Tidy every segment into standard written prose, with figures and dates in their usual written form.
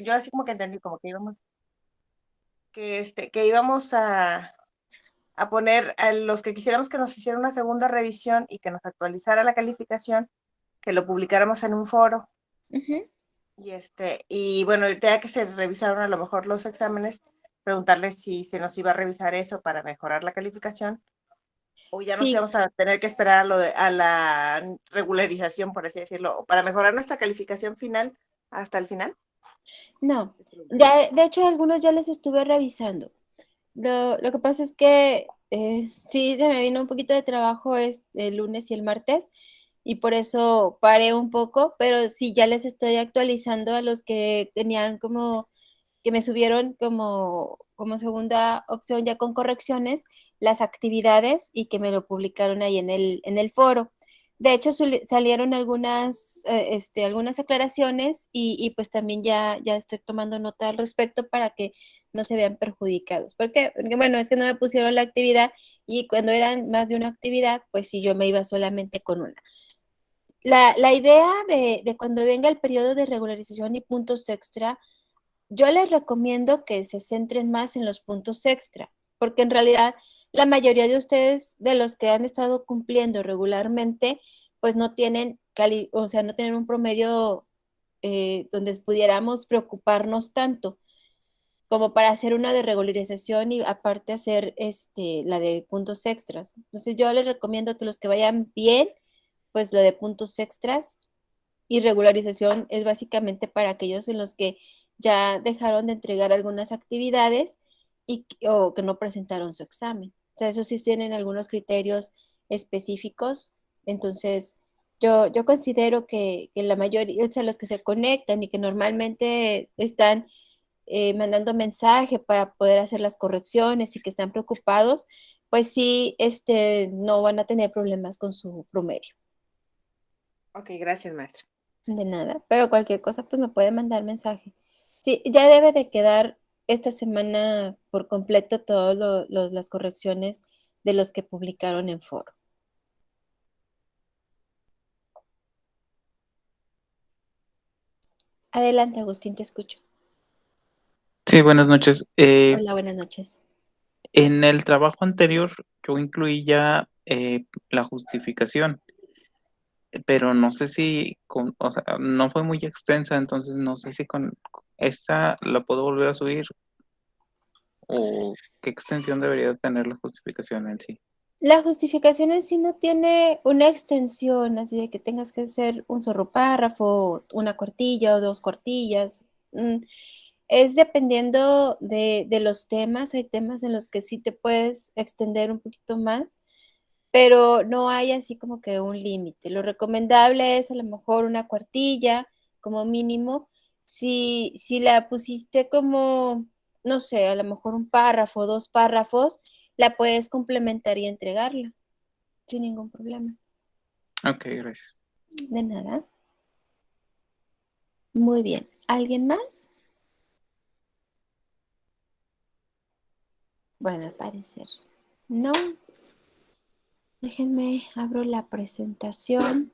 yo así como que entendí, como que íbamos a poner a los que quisiéramos que nos hiciera una segunda revisión y que nos actualizara la calificación, que lo publicáramos en un foro. Ujú. Y bueno, ya que se revisaron a lo mejor los exámenes, preguntarles si se nos iba a revisar eso para mejorar la calificación, o ya nos Sí, íbamos a tener que esperar a la regularización, por así decirlo, o para mejorar nuestra calificación final hasta el final. no. Ya, de hecho, algunos ya les estuve revisando. Lo que pasa es que sí, se me vino un poquito de trabajo el lunes y el martes y por eso paré un poco, pero sí, ya les estoy actualizando a los que tenían como, que me subieron como segunda opción ya con correcciones, las actividades y que me lo publicaron ahí en el foro. De hecho, salieron algunas aclaraciones y pues también ya estoy tomando nota al respecto para que no se vean perjudicados. Porque bueno, es que no me pusieron la actividad y cuando eran más de una actividad, pues sí, yo me iba solamente con una. La idea de cuando venga el periodo de regularización y puntos extra, yo les recomiendo que se centren más en los puntos extra, porque en realidad la mayoría de ustedes, de los que han estado cumpliendo regularmente, pues no tienen, o sea, no tienen un promedio donde pudiéramos preocuparnos tanto como para hacer una de regularización y aparte hacer la de puntos extras. Entonces yo les recomiendo que los que vayan bien, pues lo de puntos extras y regularización es básicamente para aquellos en los que ya dejaron de entregar algunas actividades o que no presentaron su examen. O sea, eso sí tienen algunos criterios específicos. Entonces, yo considero que la mayoría, o sea, los que se conectan y que normalmente están mandando mensaje para poder hacer las correcciones y que están preocupados, pues sí, no van a tener problemas con su promedio. Ok, gracias, maestra. De nada, pero cualquier cosa, pues me puede mandar mensaje. Sí, ya debe de quedar esta semana por completo todas las correcciones de los que publicaron en foro. Adelante, Agustín, te escucho. Sí, buenas noches. Hola, buenas noches. En el trabajo anterior yo incluí ya la justificación, pero no sé si o sea, no fue muy extensa, entonces no sé si con esta la puedo volver a subir o qué extensión debería tener la justificación en sí. La justificación en sí no tiene una extensión, así de que tengas que hacer un solo párrafo, una cuartilla o dos cuartillas. Es dependiendo de los temas. Hay temas en los que sí te puedes extender un poquito más, pero no hay así como que un límite. Lo recomendable es a lo mejor una cuartilla como mínimo. Si la pusiste como, no sé, a lo mejor un párrafo, dos párrafos, la puedes complementar y entregarla sin ningún problema. Ok, gracias. De nada. Muy bien. ¿Alguien más? Bueno, al parecer. No. Déjenme, abro la presentación.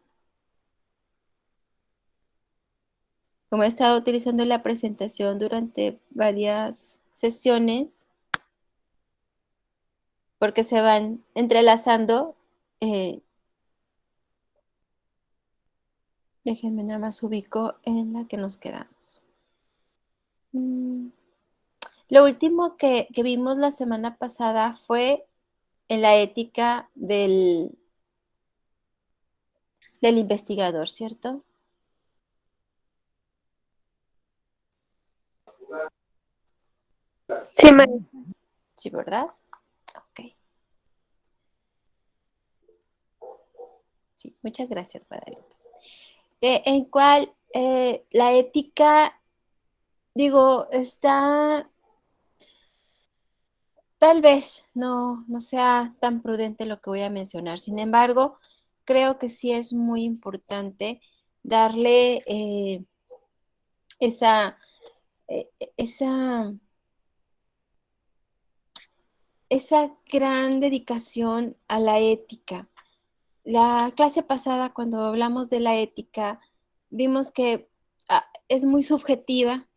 Como he estado utilizando la presentación durante varias sesiones, porque se van entrelazando, eh, déjenme nada más ubico en la que nos quedamos. Mm, Lo último que vimos la semana pasada fue en la ética del investigador, ¿cierto? Sí, maestra. Sí, ¿verdad? Ok. Sí, muchas gracias, Guadalupe. En cual la ética, digo, tal vez no sea tan prudente lo que voy a mencionar. Sin embargo, creo que sí es muy importante darle esa, eh, esa, esa gran dedicación a la ética. La clase pasada, cuando hablamos de la ética, vimos que es muy subjetiva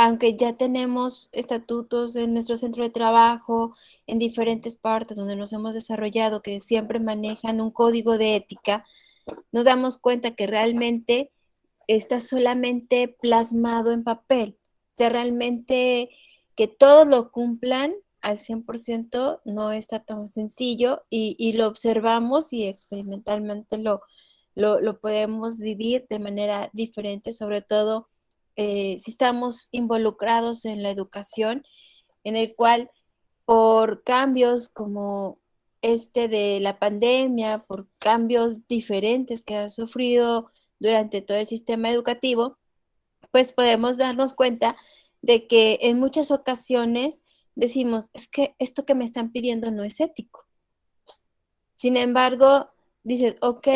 aunque ya tenemos estatutos en nuestro centro de trabajo, en diferentes partes donde nos hemos desarrollado, que siempre manejan un código de ética, nos damos cuenta que realmente está solamente plasmado en papel. O sea, realmente que todos lo cumplan al 100% no está tan sencillo y lo observamos y experimentalmente lo podemos vivir de manera diferente, sobre todo si estamos involucrados en la educación, en el cual por cambios como este de la pandemia, por cambios diferentes que ha sufrido durante todo el sistema educativo, pues podemos darnos cuenta de que en muchas ocasiones decimos, es que esto que me están pidiendo no es ético. Sin embargo, dices, ok,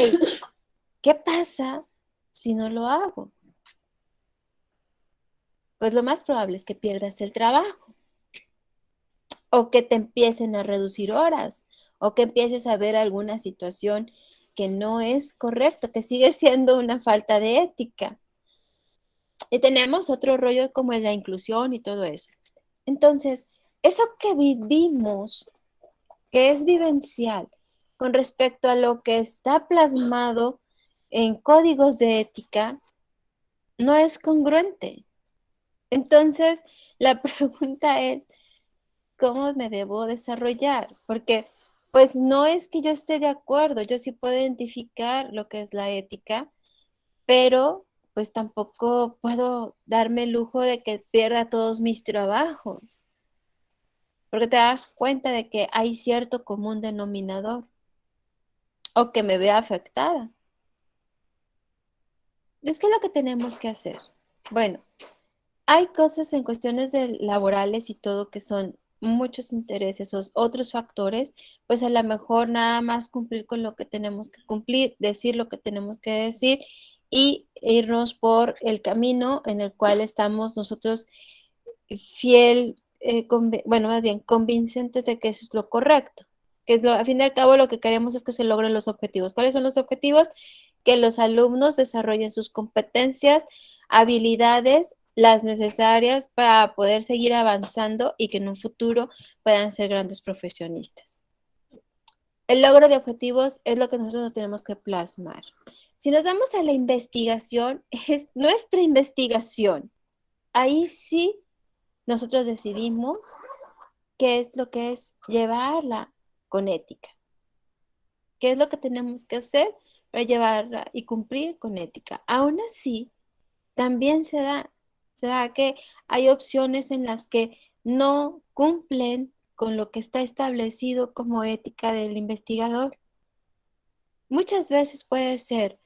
¿qué pasa si no lo hago? Pues lo más probable es que pierdas el trabajo o que te empiecen a reducir horas o que empieces a ver alguna situación que no es correcto, que sigue siendo una falta de ética. Y tenemos otro rollo como es la inclusión y todo eso. Entonces, eso que vivimos, que es vivencial, con respecto a lo que está plasmado en códigos de ética, no es congruente. Entonces, la pregunta es, ¿cómo me debo desarrollar? Porque, pues, no es que yo esté de acuerdo, yo sí puedo identificar lo que es la ética, pero pues tampoco puedo darme el lujo de que pierda todos mis trabajos, porque te das cuenta de que hay cierto común denominador o que me vea afectada. Es que es lo que tenemos que hacer. Bueno, hay cosas en cuestiones de laborales y todo que son muchos intereses o otros factores, pues a lo mejor nada más cumplir con lo que tenemos que cumplir, decir lo que tenemos que decir y irnos por el camino en el cual estamos nosotros fiel, bueno, más bien convincentes de que eso es lo correcto, que es al fin y al cabo lo que queremos es que se logren los objetivos. ¿Cuáles son los objetivos? Que los alumnos desarrollen sus competencias, habilidades, las necesarias para poder seguir avanzando y que en un futuro puedan ser grandes profesionistas. El logro de objetivos es lo que nosotros nos tenemos que plasmar. Si nos vamos a la investigación, es nuestra investigación. Ahí sí nosotros decidimos qué es lo que es llevarla con ética. ¿Qué es lo que tenemos que hacer para llevarla y cumplir con ética? Aún así, también se da que hay opciones en las que no cumplen con lo que está establecido como ética del investigador. Muchas veces puede ser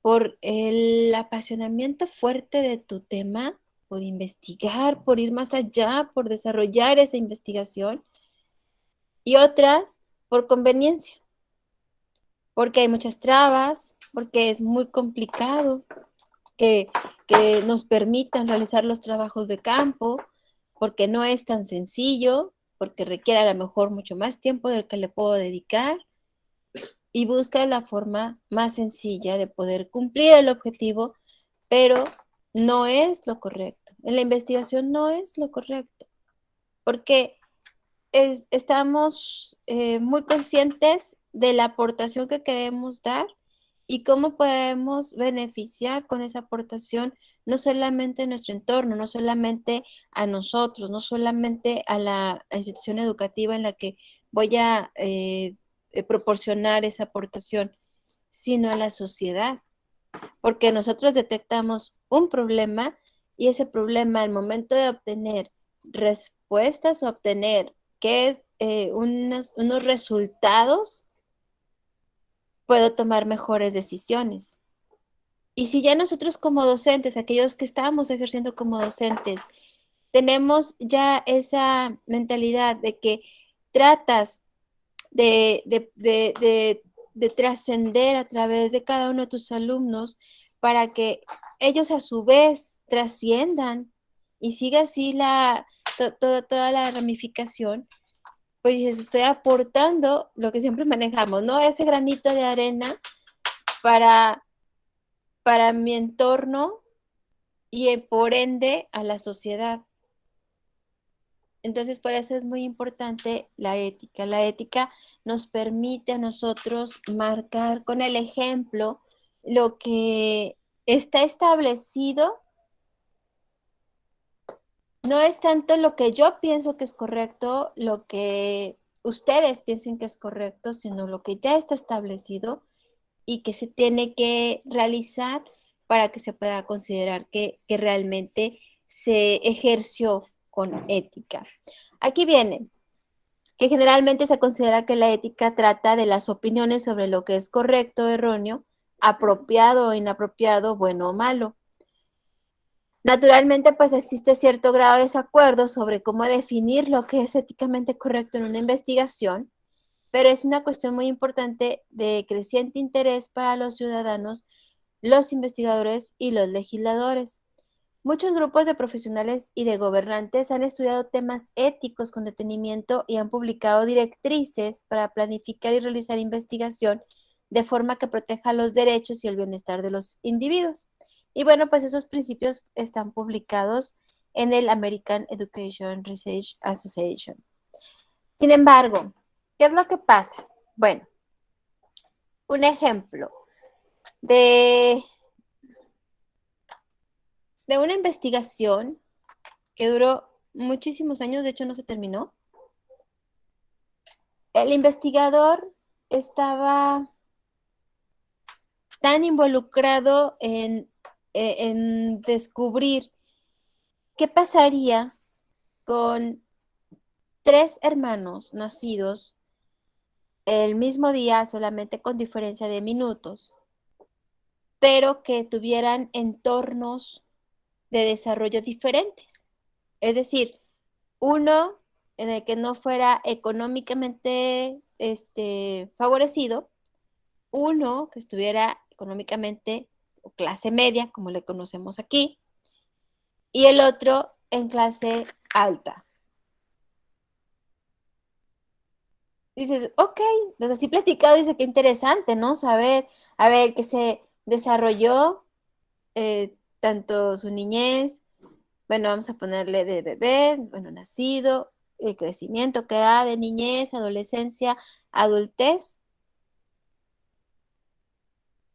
por el apasionamiento fuerte de tu tema, por investigar, por ir más allá, por desarrollar esa investigación, y otras por conveniencia, porque hay muchas trabas, porque es muy complicado que, que nos permitan realizar los trabajos de campo, porque no es tan sencillo, porque requiere a lo mejor mucho más tiempo del que le puedo dedicar, y busca la forma más sencilla de poder cumplir el objetivo, pero no es lo correcto. En la investigación no es lo correcto, porque estamos muy conscientes de la aportación que queremos dar y cómo podemos beneficiar con esa aportación no solamente a nuestro entorno, no solamente a nosotros, no solamente a la institución educativa en la que voy a proporcionar esa aportación, sino a la sociedad, porque nosotros detectamos un problema y ese problema al momento de obtener respuestas o obtener qué es unos resultados, puedo tomar mejores decisiones. Y si ya nosotros como docentes, aquellos que estamos ejerciendo como docentes, tenemos ya esa mentalidad de que tratas de trascender a través de cada uno de tus alumnos para que ellos a su vez trasciendan y siga así toda la ramificación, pues dices, estoy aportando lo que siempre manejamos, ¿no? Ese granito de arena para mi entorno y por ende a la sociedad. Entonces, por eso es muy importante la ética. La ética nos permite a nosotros marcar con el ejemplo lo que está establecido. No es tanto lo que yo pienso que es correcto, lo que ustedes piensen que es correcto, sino lo que ya está establecido y que se tiene que realizar para que se pueda considerar que realmente se ejerció con ética. Aquí viene que generalmente se considera que la ética trata de las opiniones sobre lo que es correcto o erróneo, apropiado o inapropiado, bueno o malo. Naturalmente, pues existe cierto grado de desacuerdo sobre cómo definir lo que es éticamente correcto en una investigación, pero es una cuestión muy importante de creciente interés para los ciudadanos, los investigadores y los legisladores. Muchos grupos de profesionales y de gobernantes han estudiado temas éticos con detenimiento y han publicado directrices para planificar y realizar investigación de forma que proteja los derechos y el bienestar de los individuos. Y bueno, pues esos principios están publicados en el American Education Research Association. Sin embargo, ¿qué es lo que pasa? Bueno, un ejemplo de, de una investigación que duró muchísimos años, de hecho no se terminó. El investigador estaba tan involucrado en descubrir qué pasaría con 3 hermanos nacidos el mismo día, solamente con diferencia de minutos, pero que tuvieran entornos de desarrollo diferentes. Es decir, uno en el que no fuera económicamente favorecido, uno que estuviera económicamente o clase media, como le conocemos aquí, y el otro en clase alta. Dices, ok, pues así platicado, dice que interesante, ¿no? Saber, a ver, que se desarrolló tanto su niñez, bueno, vamos a ponerle de bebé, bueno, nacido, el crecimiento que da de niñez, adolescencia, adultez,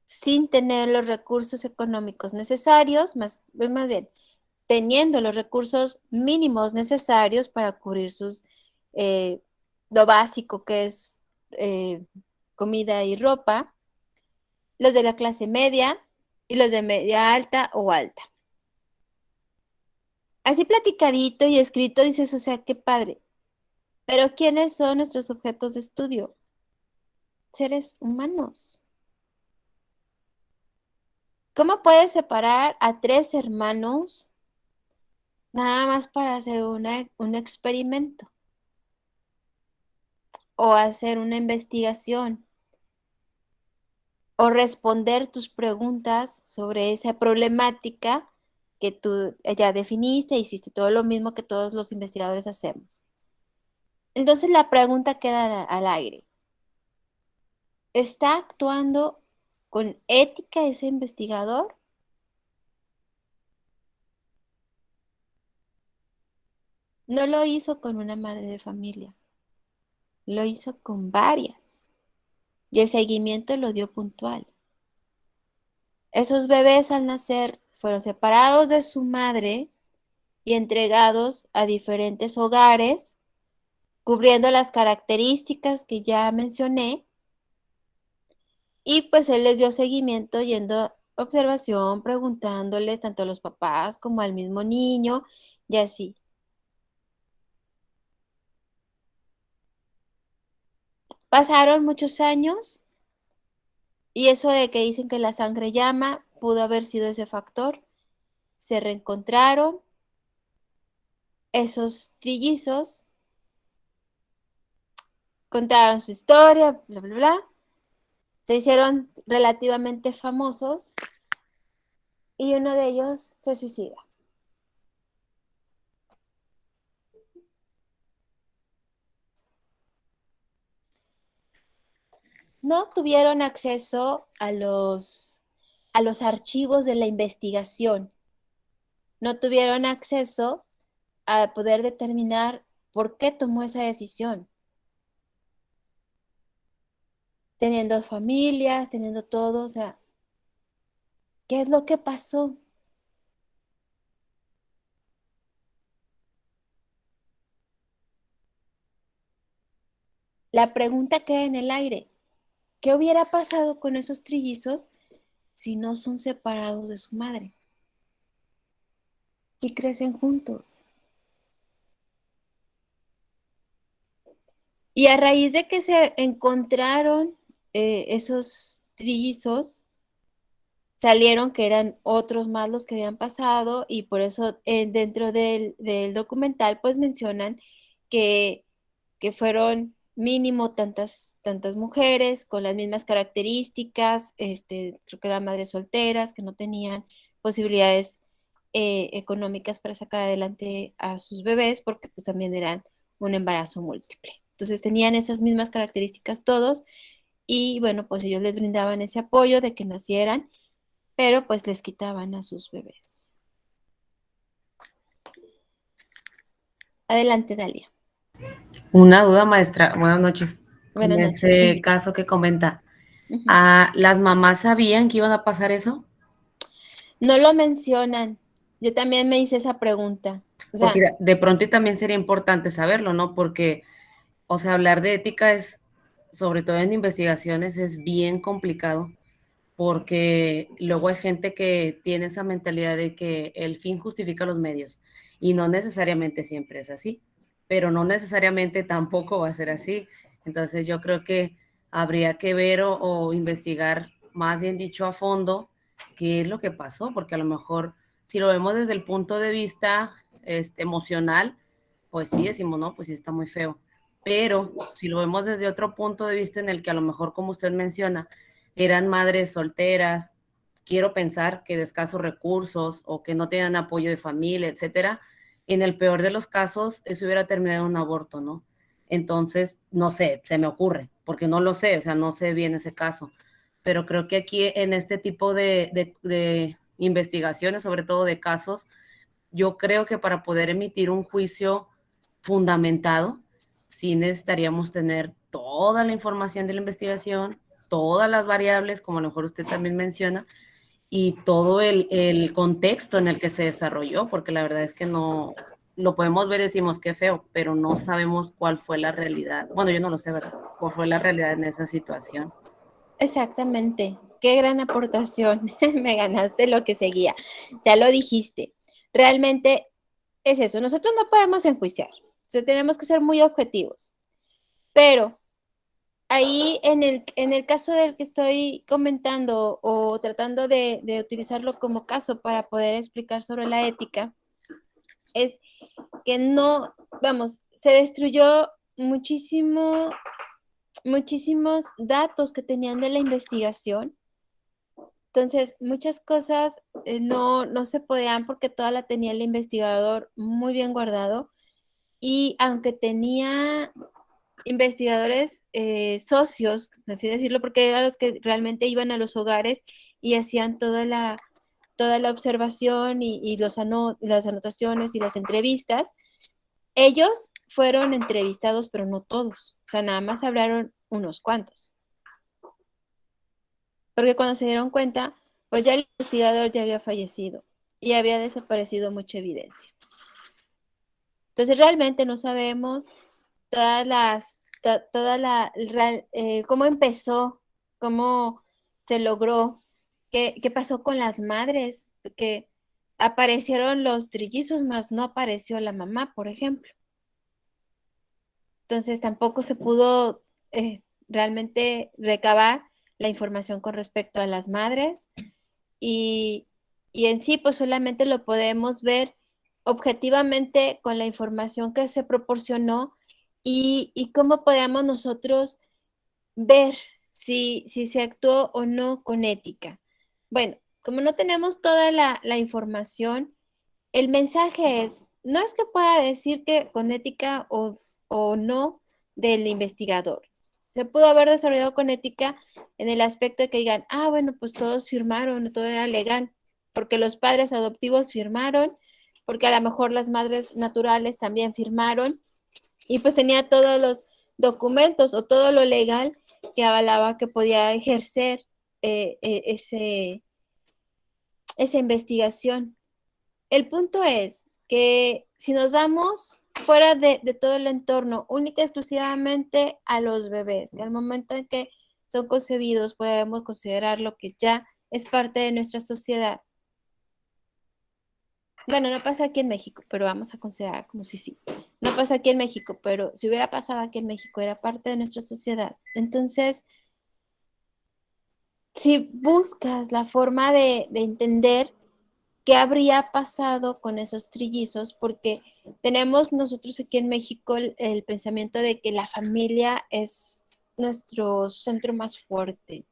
sin tener los recursos económicos necesarios, más bien, teniendo los recursos mínimos necesarios para cubrir eh, lo básico que es comida y ropa, los de la clase media y los de media alta o alta. Así platicadito y escrito dices, o sea, qué padre. Pero ¿quiénes son nuestros objetos de estudio? Seres humanos. ¿Cómo puedes separar a 3 hermanos nada más para hacer un experimento o hacer una investigación o responder tus preguntas sobre esa problemática que tú ya definiste, hiciste todo lo mismo que todos los investigadores hacemos? Entonces la pregunta queda al aire. ¿Está actuando con ética ese investigador? No lo hizo con una madre de familia, lo hizo con varias y el seguimiento lo dio puntual. Esos bebés al nacer fueron separados de su madre y entregados a diferentes hogares, cubriendo las características que ya mencioné, y pues él les dio seguimiento yendo a observación, preguntándoles tanto a los papás como al mismo niño y así. Pasaron muchos años y eso de que dicen que la sangre llama pudo haber sido ese factor. Se reencontraron esos trillizos, contaban su historia, bla, bla, bla. Se hicieron relativamente famosos y uno de ellos se suicida. No tuvieron acceso a los archivos de la investigación. no tuvieron acceso a poder determinar por qué tomó esa decisión. Teniendo familias, teniendo todo, o sea, ¿qué es lo que pasó? La pregunta queda en el aire. ¿Qué hubiera pasado con esos trillizos si no son separados de su madre? Si crecen juntos. Y a raíz de que se encontraron esos trillizos, salieron que eran otros más los que habían pasado y por eso dentro del documental pues mencionan que, que fueron mínimo tantas mujeres con las mismas características, creo que eran madres solteras, que no tenían posibilidades económicas para sacar adelante a sus bebés porque pues también eran un embarazo múltiple. Entonces tenían esas mismas características todos y bueno, pues ellos les brindaban ese apoyo de que nacieran, pero pues les quitaban a sus bebés. Adelante, Dalia. Una duda, maestra. Buenas noches. Buenas En noches. ese caso que comenta, Ujú. ¿las mamás sabían que iban a pasar eso? No lo mencionan. Yo también me hice esa pregunta. O Porque sea, de pronto y también sería importante saberlo, ¿no? Porque, o sea, hablar de ética es, sobre todo en investigaciones, es bien complicado, porque luego hay gente que tiene esa mentalidad de que el fin justifica los medios, y no necesariamente siempre es así, pero no necesariamente tampoco va a ser así. Entonces yo creo que habría que ver o investigar, más bien dicho, a fondo, qué es lo que pasó, porque a lo mejor si lo vemos desde el punto de vista emocional, pues sí decimos, no, pues sí está muy feo. Pero si lo vemos desde otro punto de vista en el que a lo mejor, como usted menciona, eran madres solteras, quiero pensar que de escasos recursos o que no tenían apoyo de familia, etcétera, en el peor de los casos, eso hubiera terminado en un aborto, ¿no? Entonces, no sé, se me ocurre, porque no lo sé, o sea, no sé bien ese caso, pero creo que aquí en este tipo de investigaciones, sobre todo de casos, yo creo que para poder emitir un juicio fundamentado, sí necesitaríamos tener toda la información de la investigación, todas las variables, como a lo mejor usted también menciona, y todo el contexto en el que se desarrolló, porque la verdad es que no lo podemos ver y decimos qué feo, pero no sabemos cuál fue la realidad. Bueno, yo no lo sé, ¿verdad? ¿Cuál fue la realidad en esa situación? exactamente. Qué gran aportación. Me ganaste lo que seguía. Ya lo dijiste. Realmente es eso. Nosotros no podemos enjuiciar. O sea, tenemos que ser muy objetivos. Pero ahí en el caso del que estoy comentando o tratando de utilizarlo como caso para poder explicar sobre la ética, es que no, vamos, se destruyó muchísimos datos que tenían de la investigación. Entonces, muchas cosas no se podían porque toda la tenía el investigador muy bien guardado. Y aunque tenía investigadores socios, así decirlo, porque eran los que realmente iban a los hogares y hacían toda la observación y las anotaciones y las entrevistas. Ellos fueron entrevistados, pero no todos. O sea, nada más hablaron unos cuantos. Porque cuando se dieron cuenta, pues ya el investigador ya había fallecido y había desaparecido mucha evidencia. Entonces realmente no sabemos todas las, cómo empezó, cómo se logró, qué pasó con las madres, que aparecieron los trillizos, más no apareció la mamá, por ejemplo. Entonces tampoco se pudo realmente recabar la información con respecto a las madres y, y en sí pues solamente lo podemos ver objetivamente con la información que se proporcionó y cómo podemos nosotros ver si se actuó o no con ética. Bueno, como no tenemos toda la información, el mensaje es, no es que pueda decir que con ética o no del investigador. Se pudo haber desarrollado con ética en el aspecto de que digan, bueno, pues todos firmaron, todo era legal, porque los padres adoptivos firmaron, porque a lo mejor las madres naturales también firmaron y pues tenía todos los documentos o todo lo legal que avalaba que podía ejercer esa investigación. El punto es que si nos vamos fuera de todo el entorno, única y exclusivamente a los bebés, que al momento en que son concebidos podemos considerar lo que ya es parte de nuestra sociedad. Bueno, no pasa aquí en México, pero vamos a considerar como si sí. No pasa aquí en México, pero si hubiera pasado aquí en México, era parte de nuestra sociedad. Entonces, si buscas la forma de entender qué habría pasado con esos trillizos, porque tenemos nosotros aquí en México el pensamiento de que la familia es nuestro centro más fuerte.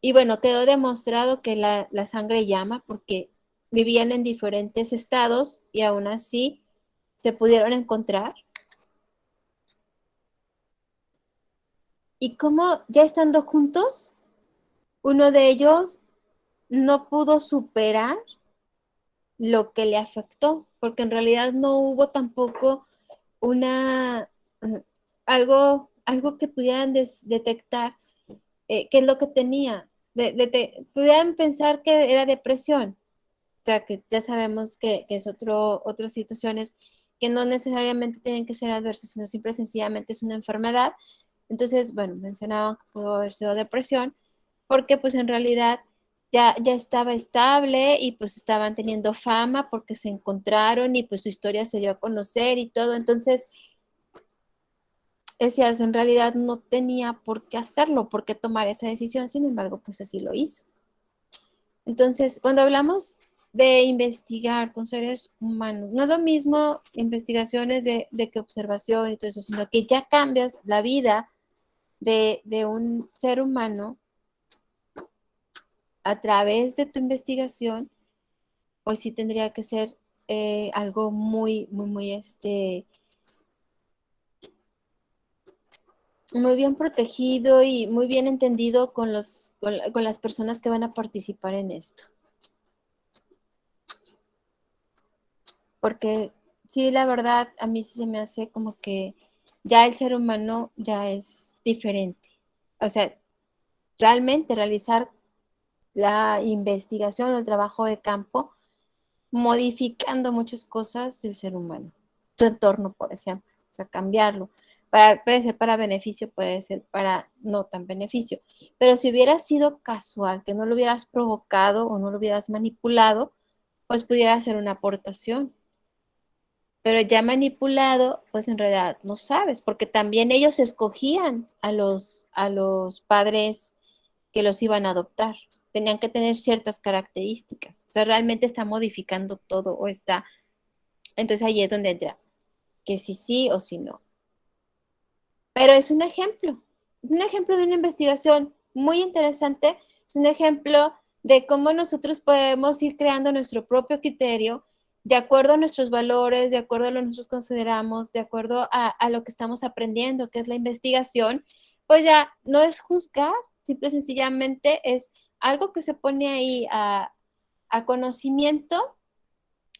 Y bueno, quedó demostrado que la sangre llama porque vivían en diferentes estados y aún así se pudieron encontrar. Y como ya estando juntos, uno de ellos no pudo superar lo que le afectó, porque en realidad no hubo tampoco una algo que pudieran detectar qué es lo que tenía. Pudieran pensar que era depresión, o sea que ya sabemos que es otras situaciones que no necesariamente tienen que ser adversas, sino simple y sencillamente es una enfermedad. Entonces, bueno, mencionaban que pudo haber sido depresión, porque pues en realidad ya estaba estable y pues estaban teniendo fama porque se encontraron y pues su historia se dio a conocer y todo. Entonces, decías, en realidad no tenía por qué hacerlo, por qué tomar esa decisión, sin embargo, pues así lo hizo. Entonces, cuando hablamos de investigar con seres humanos, no es lo mismo investigaciones de que observación y todo eso, sino que ya cambias la vida de un ser humano a través de tu investigación, pues sí tendría que ser algo muy, muy, muy, muy bien protegido y muy bien entendido con las personas que van a participar en esto. Porque sí, la verdad, a mí sí se me hace como que ya el ser humano ya es diferente. O sea, realmente realizar la investigación o el trabajo de campo modificando muchas cosas del ser humano. Su entorno, por ejemplo, o sea, cambiarlo. Puede ser para beneficio, puede ser para no tan beneficio. Pero si hubiera sido casual, que no lo hubieras provocado o no lo hubieras manipulado, pues pudiera ser una aportación. Pero ya manipulado, pues en realidad no sabes, porque también ellos escogían a los padres que los iban a adoptar. Tenían que tener ciertas características. O sea, realmente está modificando todo o está. Entonces ahí es donde entra que si sí o si no. Pero es un ejemplo. Es un ejemplo de una investigación muy interesante. Es un ejemplo de cómo nosotros podemos ir creando nuestro propio criterio de acuerdo a nuestros valores, de acuerdo a lo que nosotros consideramos, de acuerdo a lo que estamos aprendiendo, que es la investigación. Pues ya no es juzgar, simple y sencillamente es algo que se pone ahí a conocimiento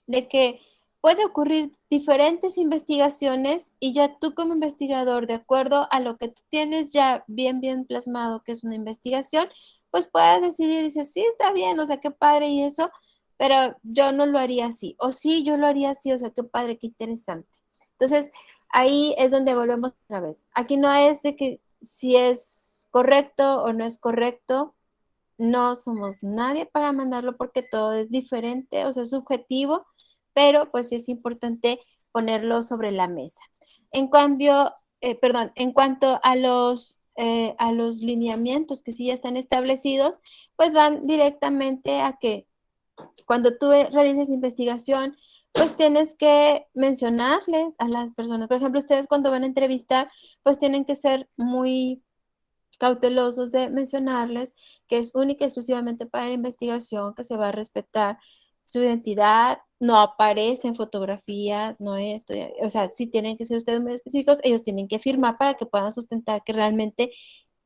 de que puede ocurrir diferentes investigaciones y ya tú como investigador, de acuerdo a lo que tú tienes ya bien, bien plasmado que es una investigación, pues puedes decidir y dices, sí, está bien, o sea, qué padre y eso, pero yo no lo haría así, o sí, yo lo haría así, o sea, qué padre, qué interesante. Entonces, ahí es donde volvemos otra vez. Aquí no es de que si es correcto o no es correcto, no somos nadie para mandarlo porque todo es diferente, o sea, es subjetivo, pero pues sí es importante ponerlo sobre la mesa. En cambio, en cuanto a los lineamientos que sí ya están establecidos, pues van directamente a que cuando tú realices investigación, pues tienes que mencionarles a las personas. Por ejemplo, ustedes cuando van a entrevistar, pues tienen que ser muy cautelosos de mencionarles que es única y exclusivamente para la investigación, que se va a respetar su identidad, no aparecen fotografías, no esto, o sea, si tienen que ser ustedes muy específicos, ellos tienen que firmar para que puedan sustentar que realmente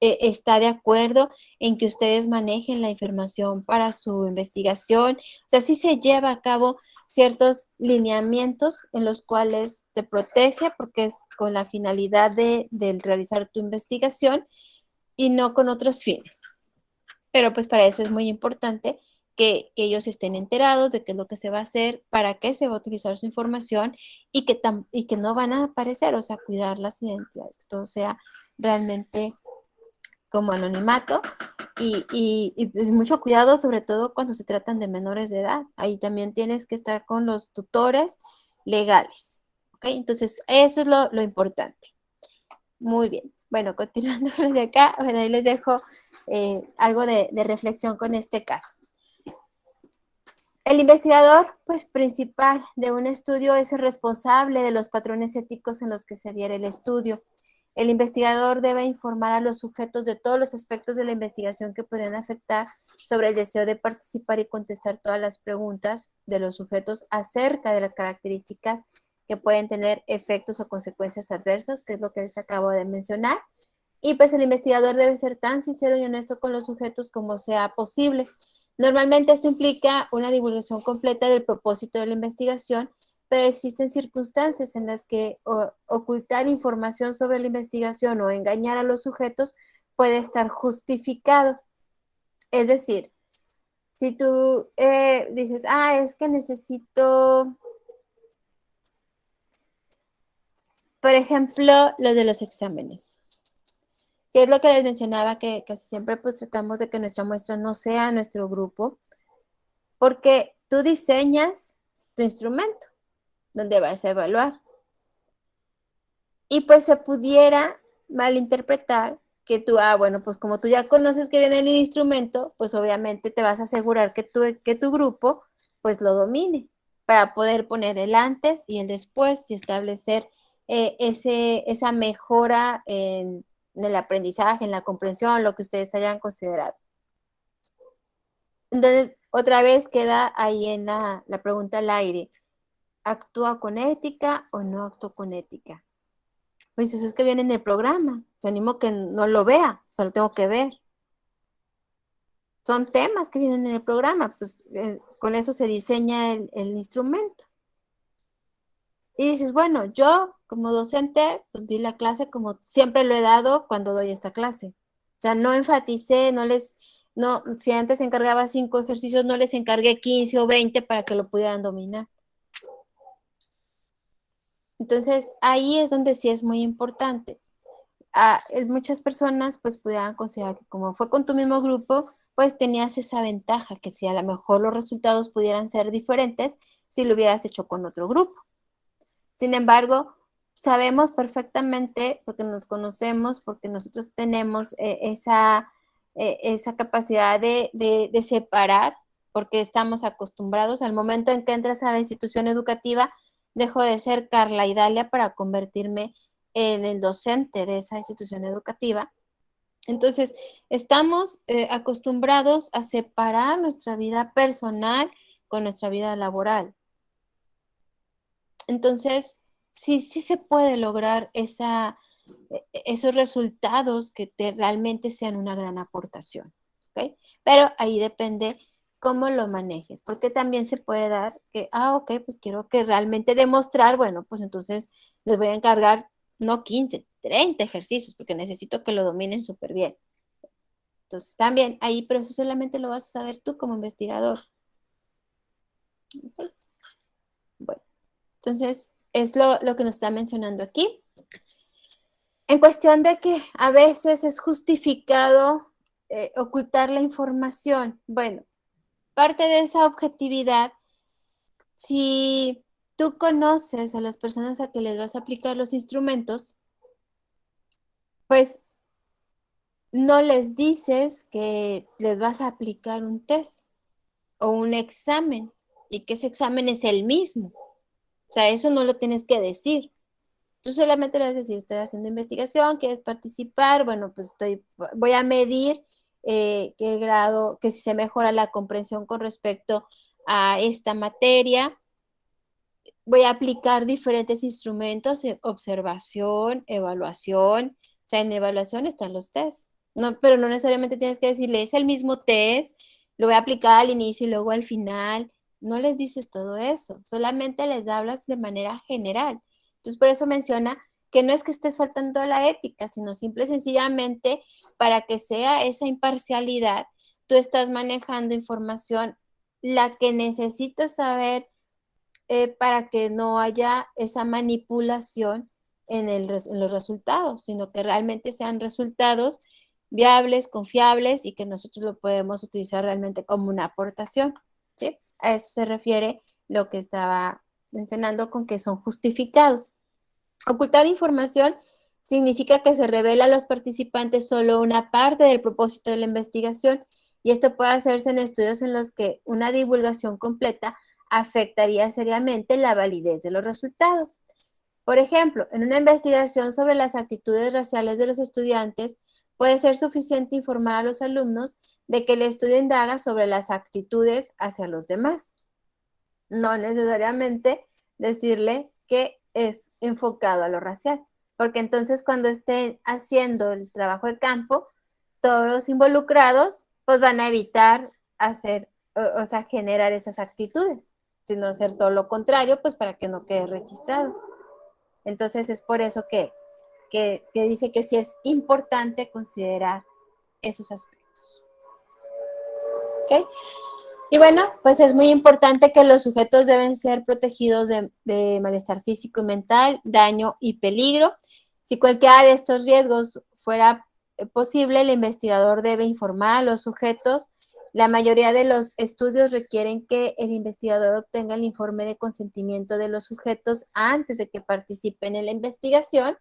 está de acuerdo en que ustedes manejen la información para su investigación, o sea, sí se lleva a cabo ciertos lineamientos en los cuales te protege porque es con la finalidad de realizar tu investigación y no con otros fines. Pero pues para eso es muy importante que ellos estén enterados de qué es lo que se va a hacer, para qué se va a utilizar su información y que no van a aparecer, o sea, cuidar las identidades, que todo sea realmente como anonimato y pues, mucho cuidado, sobre todo cuando se tratan de menores de edad. Ahí también tienes que estar con los tutores legales. ¿Ok? Entonces, eso es lo importante. Muy bien. Bueno, continuando desde acá, bueno, ahí les dejo algo de reflexión con este caso. El investigador, pues, principal de un estudio es el responsable de los patrones éticos en los que se diera el estudio. El investigador debe informar a los sujetos de todos los aspectos de la investigación que podrían afectar sobre el deseo de participar y contestar todas las preguntas de los sujetos acerca de las características que pueden tener efectos o consecuencias adversos, que es lo que les acabo de mencionar. Y pues el investigador debe ser tan sincero y honesto con los sujetos como sea posible. Normalmente esto implica una divulgación completa del propósito de la investigación, pero existen circunstancias en las que ocultar información sobre la investigación o engañar a los sujetos puede estar justificado. Es decir, si tú dices, es que necesito, por ejemplo, lo de los exámenes, que es lo que les mencionaba, que casi siempre pues tratamos de que nuestra muestra no sea nuestro grupo, porque tú diseñas tu instrumento donde vas a evaluar. Y pues se pudiera malinterpretar que tú, bueno, pues como tú ya conoces que viene el instrumento, pues obviamente te vas a asegurar que tu grupo pues lo domine para poder poner el antes y el después y establecer esa mejora en el aprendizaje, en la comprensión, lo que ustedes hayan considerado. Entonces, otra vez queda ahí en la pregunta al aire. ¿Actúa con ética o no actúa con ética? Pues eso es que viene en el programa. Se animo que no lo vea, solo tengo que ver. Son temas que vienen en el programa, pues con eso se diseña el instrumento. Y dices, bueno, yo como docente, pues di la clase como siempre lo he dado cuando doy esta clase. O sea, no enfaticé, si antes encargaba 5 ejercicios, no les encargué 15 o 20 para que lo pudieran dominar. Entonces, ahí es donde sí es muy importante. Muchas personas pues pudieran considerar que como fue con tu mismo grupo, pues tenías esa ventaja, que si a lo mejor los resultados pudieran ser diferentes si lo hubieras hecho con otro grupo. Sin embargo, sabemos perfectamente, porque nos conocemos, porque nosotros tenemos esa capacidad de separar, porque estamos acostumbrados. Al momento en que entras a la institución educativa, dejo de ser Carla y Dalia para convertirme en el docente de esa institución educativa. Entonces, estamos acostumbrados a separar nuestra vida personal con nuestra vida laboral. Entonces, sí se puede lograr esos resultados que realmente sean una gran aportación, ¿ok? Pero ahí depende cómo lo manejes, porque también se puede dar que, ok, pues quiero que realmente demostrar, bueno, pues entonces les voy a encargar no 15, 30 ejercicios, porque necesito que lo dominen súper bien. Entonces, también ahí, pero eso solamente lo vas a saber tú como investigador. ¿Okay? Bueno, entonces, es lo que nos está mencionando aquí. En cuestión de que a veces es justificado ocultar la información. Bueno, parte de esa objetividad, si tú conoces a las personas a que les vas a aplicar los instrumentos, pues no les dices que les vas a aplicar un test o un examen y que ese examen es el mismo. O sea, eso no lo tienes que decir. Tú solamente le vas a decir, estoy haciendo investigación, quieres participar, bueno, pues voy a medir qué grado, que si se mejora la comprensión con respecto a esta materia. Voy a aplicar diferentes instrumentos, observación, evaluación. O sea, en evaluación están los tests. No, pero no necesariamente tienes que decirle, es el mismo test, lo voy a aplicar al inicio y luego al final. no les dices todo eso, solamente les hablas de manera general. Entonces, por eso menciona que no es que estés faltando a la ética, sino simple y sencillamente para que sea esa imparcialidad, tú estás manejando información la que necesitas saber para que no haya esa manipulación en los resultados, sino que realmente sean resultados viables, confiables y que nosotros lo podemos utilizar realmente como una aportación, ¿sí? A eso se refiere lo que estaba mencionando con que son justificados. Ocultar información significa que se revela a los participantes solo una parte del propósito de la investigación y esto puede hacerse en estudios en los que una divulgación completa afectaría seriamente la validez de los resultados. Por ejemplo, en una investigación sobre las actitudes raciales de los estudiantes, puede ser suficiente informar a los alumnos de que el estudio indaga sobre las actitudes hacia los demás. No necesariamente decirle que es enfocado a lo racial, porque entonces cuando estén haciendo el trabajo de campo, todos los involucrados pues van a evitar hacer, o sea, generar esas actitudes, sino hacer todo lo contrario, pues para que no quede registrado. Entonces es por eso que dice que sí es importante considerar esos aspectos. ¿Ok? Y bueno, pues es muy importante que los sujetos deben ser protegidos de malestar físico y mental, daño y peligro. Si cualquiera de estos riesgos fuera posible, el investigador debe informar a los sujetos. La mayoría de los estudios requieren que el investigador obtenga el informe de consentimiento de los sujetos antes de que participen en la investigación.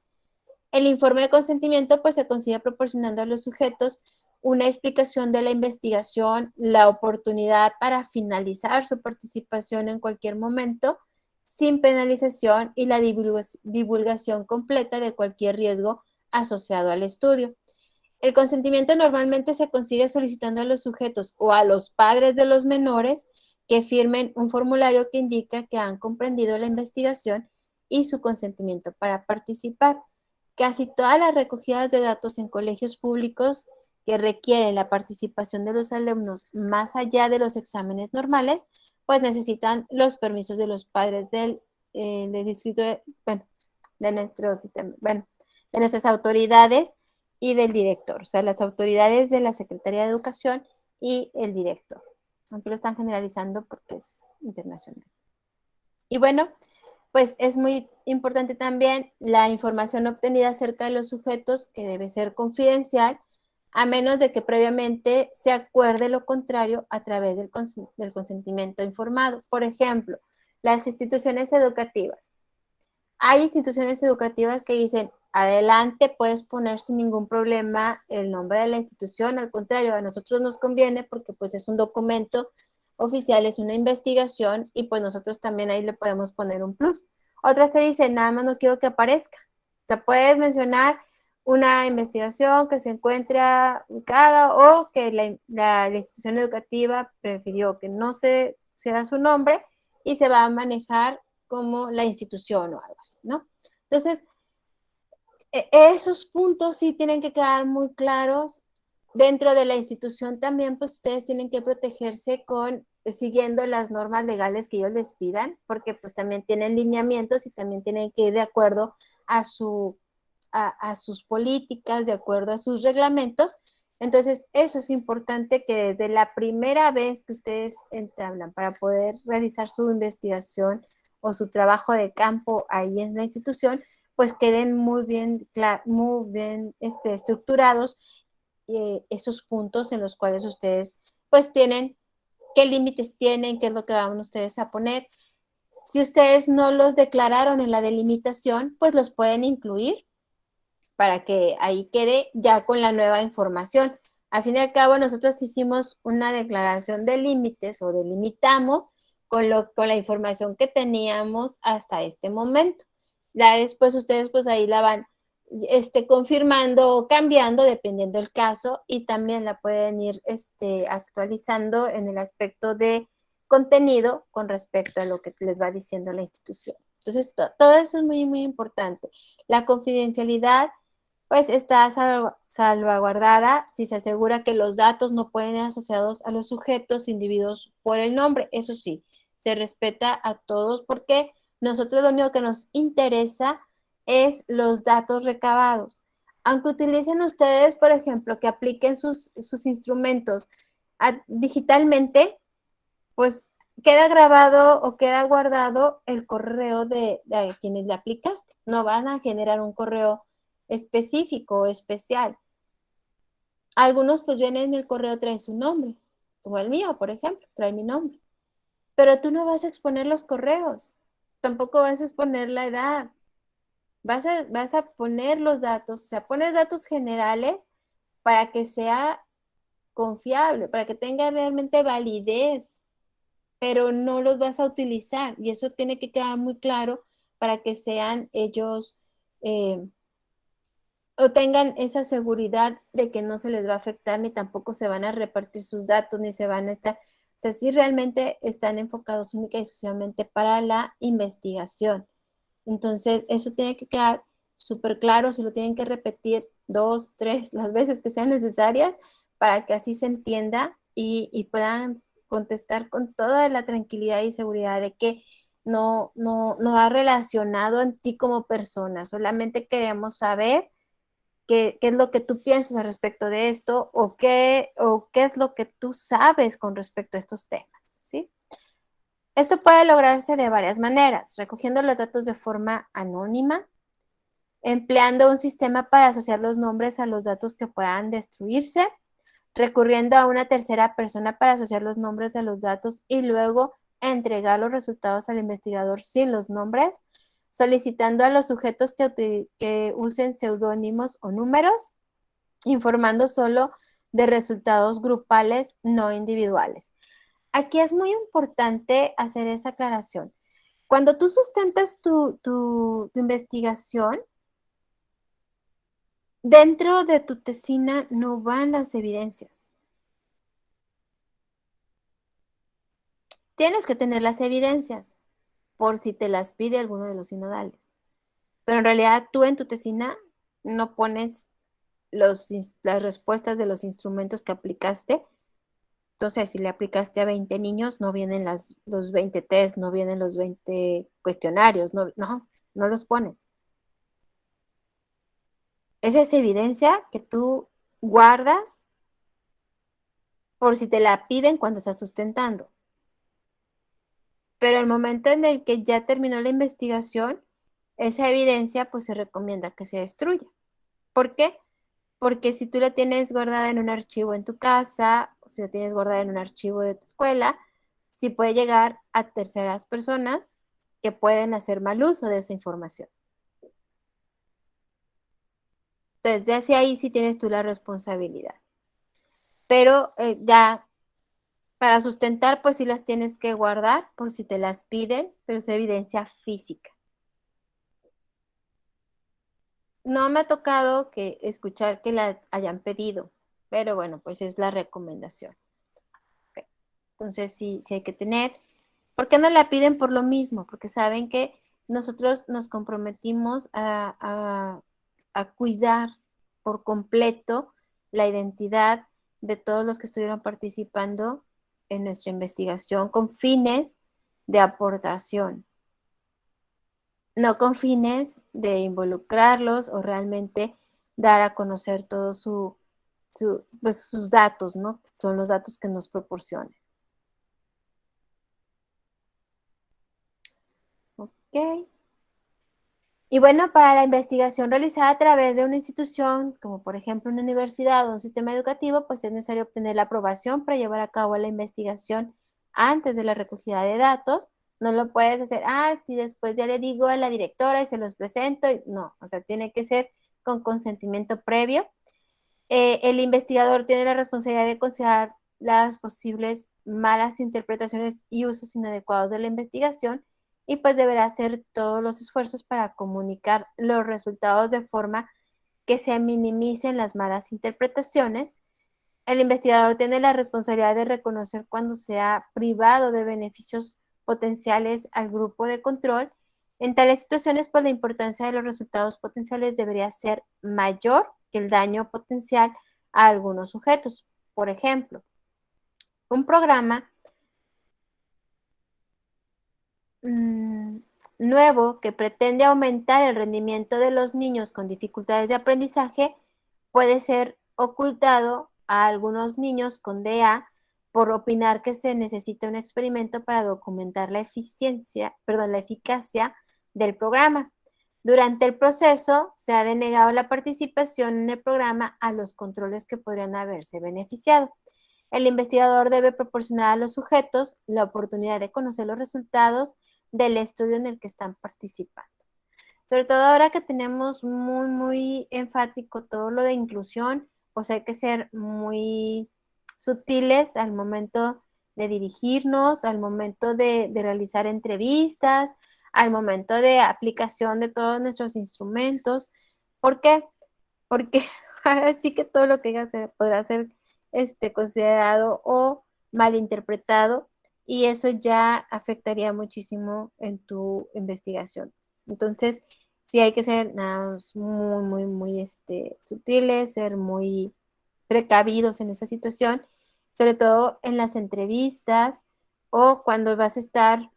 El informe de consentimiento pues se consigue proporcionando a los sujetos una explicación de la investigación, la oportunidad para finalizar su participación en cualquier momento, sin penalización y la divulgación completa de cualquier riesgo asociado al estudio. El consentimiento normalmente se consigue solicitando a los sujetos o a los padres de los menores que firmen un formulario que indica que han comprendido la investigación y su consentimiento para participar. Casi todas las recogidas de datos en colegios públicos que requieren la participación de los alumnos más allá de los exámenes normales, pues necesitan los permisos de los padres del distrito, de nuestro sistema, de nuestras autoridades y del director, o sea, las autoridades de la Secretaría de Educación y el director, aunque lo están generalizando porque es internacional. Y bueno, pues es muy importante también la información obtenida acerca de los sujetos, que debe ser confidencial, a menos de que previamente se acuerde lo contrario a través del consentimiento informado. Por ejemplo, las instituciones educativas. Hay instituciones educativas que dicen, adelante, puedes poner sin ningún problema el nombre de la institución, al contrario, a nosotros nos conviene porque pues es un documento oficial, es una investigación y pues nosotros también ahí le podemos poner un plus. Otras te dicen, nada más no quiero que aparezca. O sea, puedes mencionar una investigación que se encuentra ubicada o que la institución educativa prefirió que no se pusiera su nombre y se va a manejar como la institución o algo así, ¿no? Entonces, esos puntos sí tienen que quedar muy claros. Dentro de la institución también, pues ustedes tienen que protegerse siguiendo las normas legales que ellos les pidan, porque pues también tienen lineamientos y también tienen que ir de acuerdo a sus políticas, de acuerdo a sus reglamentos. Entonces, eso es importante que desde la primera vez que ustedes entablan para poder realizar su investigación o su trabajo de campo ahí en la institución, pues queden muy bien estructurados esos puntos en los cuales ustedes pues tienen, qué límites tienen, qué es lo que van ustedes a poner. Si ustedes no los declararon en la delimitación, pues los pueden incluir para que ahí quede ya con la nueva información. Al fin y al cabo, nosotros hicimos una declaración de límites o delimitamos con la información que teníamos hasta este momento. Ya después ustedes pues ahí la van confirmando o cambiando dependiendo del caso y también la pueden ir actualizando en el aspecto de contenido con respecto a lo que les va diciendo la institución. Entonces, todo eso es muy, muy importante. La confidencialidad pues está salvaguardada si se asegura que los datos no pueden ser asociados a los sujetos, individuos por el nombre. Eso sí, se respeta a todos porque nosotros lo único que nos interesa es los datos recabados. Aunque utilicen ustedes, por ejemplo, que apliquen sus instrumentos digitalmente, pues queda grabado o queda guardado el correo de quienes le aplicaste. No van a generar un correo específico o especial. Algunos pues vienen en el correo, traen su nombre, como el mío, por ejemplo, trae mi nombre. Pero tú no vas a exponer los correos, tampoco vas a exponer la edad, vas a poner los datos, o sea, pones datos generales para que sea confiable, para que tenga realmente validez, pero no los vas a utilizar y eso tiene que quedar muy claro para que sean ellos o tengan esa seguridad de que no se les va a afectar ni tampoco se van a repartir sus datos ni se van a estar, o sea, sí realmente están enfocados única y exclusivamente para la investigación. Entonces, eso tiene que quedar súper claro, se lo tienen que repetir 2, 3, las veces que sean necesarias para que así se entienda y puedan contestar con toda la tranquilidad y seguridad de que no ha relacionado en ti como persona, solamente queremos saber qué es lo que tú piensas al respecto de esto o qué es lo que tú sabes con respecto a estos temas, ¿sí? Esto puede lograrse de varias maneras, recogiendo los datos de forma anónima, empleando un sistema para asociar los nombres a los datos que puedan destruirse, recurriendo a una tercera persona para asociar los nombres a los datos y luego entregar los resultados al investigador sin los nombres, solicitando a los sujetos que usen seudónimos o números, informando solo de resultados grupales, no individuales. Aquí es muy importante hacer esa aclaración. Cuando tú sustentas tu investigación, dentro de tu tesina no van las evidencias. Tienes que tener las evidencias por si te las pide alguno de los sinodales. Pero en realidad tú en tu tesina no pones las respuestas de los instrumentos que aplicaste. Entonces, si le aplicaste a 20 niños, no vienen los 20 test, no vienen los 20 cuestionarios, no los pones. Esa es evidencia que tú guardas por si te la piden cuando estás sustentando. Pero el momento en el que ya terminó la investigación, esa evidencia pues se recomienda que se destruya. ¿Por qué? Porque si tú la tienes guardada en un archivo en tu casa, o si la tienes guardada en un archivo de tu escuela, sí puede llegar a terceras personas que pueden hacer mal uso de esa información. Entonces, desde ahí sí tienes tú la responsabilidad. Pero ya para sustentar, pues sí las tienes que guardar por si te las piden, pero es evidencia física. No me ha tocado escuchar que la hayan pedido, pero bueno, pues es la recomendación. Okay. Entonces sí hay que tener. ¿Por qué no la piden? Por lo mismo, porque saben que nosotros nos comprometimos a cuidar por completo la identidad de todos los que estuvieron participando en nuestra investigación con fines de aportación, no con fines de involucrarlos o realmente dar a conocer todos pues, sus datos, ¿no? Son los datos que nos proporcionan. Ok. Y bueno, para la investigación realizada a través de una institución, como por ejemplo una universidad o un sistema educativo, pues es necesario obtener la aprobación para llevar a cabo la investigación antes de la recogida de datos. No lo puedes hacer, si después ya le digo a la directora y se los presento. No, o sea, tiene que ser con consentimiento previo. El investigador tiene la responsabilidad de considerar las posibles malas interpretaciones y usos inadecuados de la investigación y pues deberá hacer todos los esfuerzos para comunicar los resultados de forma que se minimicen las malas interpretaciones. El investigador tiene la responsabilidad de reconocer cuando se ha privado de beneficios potenciales al grupo de control. En tales situaciones, pues la importancia de los resultados potenciales debería ser mayor que el daño potencial a algunos sujetos. Por ejemplo, un programa nuevo que pretende aumentar el rendimiento de los niños con dificultades de aprendizaje puede ser ocultado a algunos niños con DA por opinar que se necesita un experimento para documentar la eficacia del programa. Durante el proceso se ha denegado la participación en el programa a los controles que podrían haberse beneficiado. El investigador debe proporcionar a los sujetos la oportunidad de conocer los resultados del estudio en el que están participando. Sobre todo ahora que tenemos muy, muy enfático todo lo de inclusión, pues hay que ser muy sutiles al momento de dirigirnos, al momento de realizar entrevistas, al momento de aplicación de todos nuestros instrumentos. ¿Por qué? Porque ahora sí que todo lo que podrá ser considerado o malinterpretado y eso ya afectaría muchísimo en tu investigación. Entonces, sí hay que ser muy, muy, muy sutiles, ser muy precavidos en esa situación, sobre todo en las entrevistas o cuando vas a estar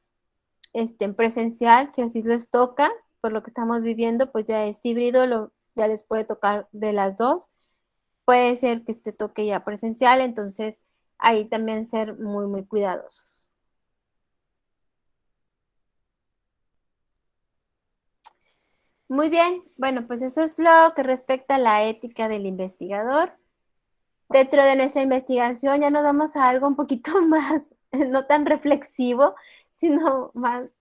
en presencial, si así les toca, por lo que estamos viviendo, pues ya es híbrido, ya les puede tocar de las dos. Puede ser que te toque ya presencial, entonces ahí también ser muy, muy cuidadosos. Muy bien, bueno, pues eso es lo que respecta a la ética del investigador. Dentro de nuestra investigación ya nos vamos a algo un poquito más, no tan reflexivo, sino más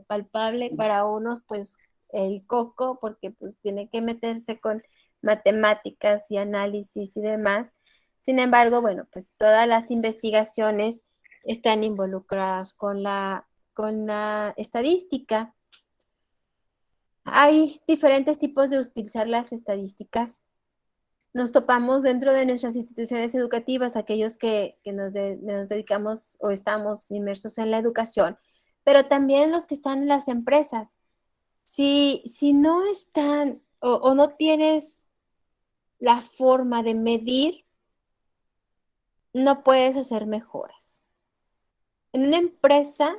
palpable para unos, pues el coco, porque pues tiene que meterse con matemáticas y análisis y demás. Sin embargo, bueno, pues todas las investigaciones están involucradas con la estadística. Hay diferentes tipos de utilizar las estadísticas. Nos topamos dentro de nuestras instituciones educativas, aquellos que nos dedicamos o estamos inmersos en la educación, pero también los que están en las empresas. Si no están o no tienes la forma de medir, no puedes hacer mejoras. En una empresa,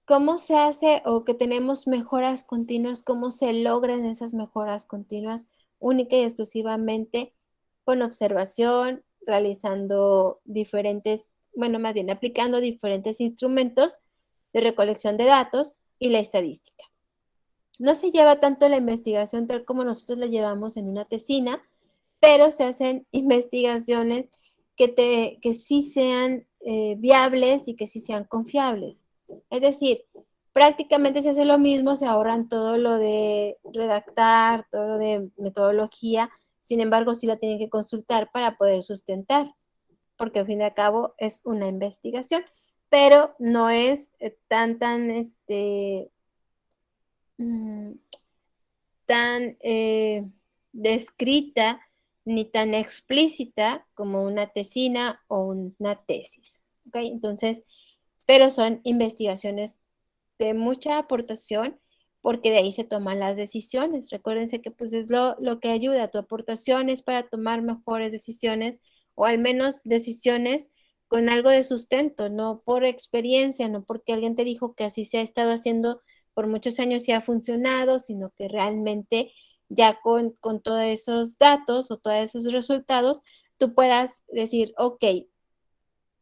¿cómo se hace o que tenemos mejoras continuas? ¿Cómo se logran esas mejoras continuas? Única y exclusivamente con observación, realizando más bien aplicando diferentes instrumentos de recolección de datos y la estadística. No se lleva tanto la investigación tal como nosotros la llevamos en una tesina, pero se hacen investigaciones que sí sean viables y que sí sean confiables. Es decir, prácticamente se hace lo mismo, se ahorran todo lo de redactar, todo lo de metodología, sin embargo, sí la tienen que consultar para poder sustentar, porque al fin y al cabo es una investigación, pero no es tan descrita ni tan explícita como una tesina o una tesis. ¿Okay? Entonces, pero son investigaciones de mucha aportación porque de ahí se toman las decisiones. Recuérdense que pues es lo que ayuda, tu aportación es para tomar mejores decisiones o al menos decisiones con algo de sustento, no por experiencia, no porque alguien te dijo que así se ha estado haciendo por muchos años y ha funcionado, sino que realmente ya con todos esos datos o todos esos resultados, tú puedas decir, ok,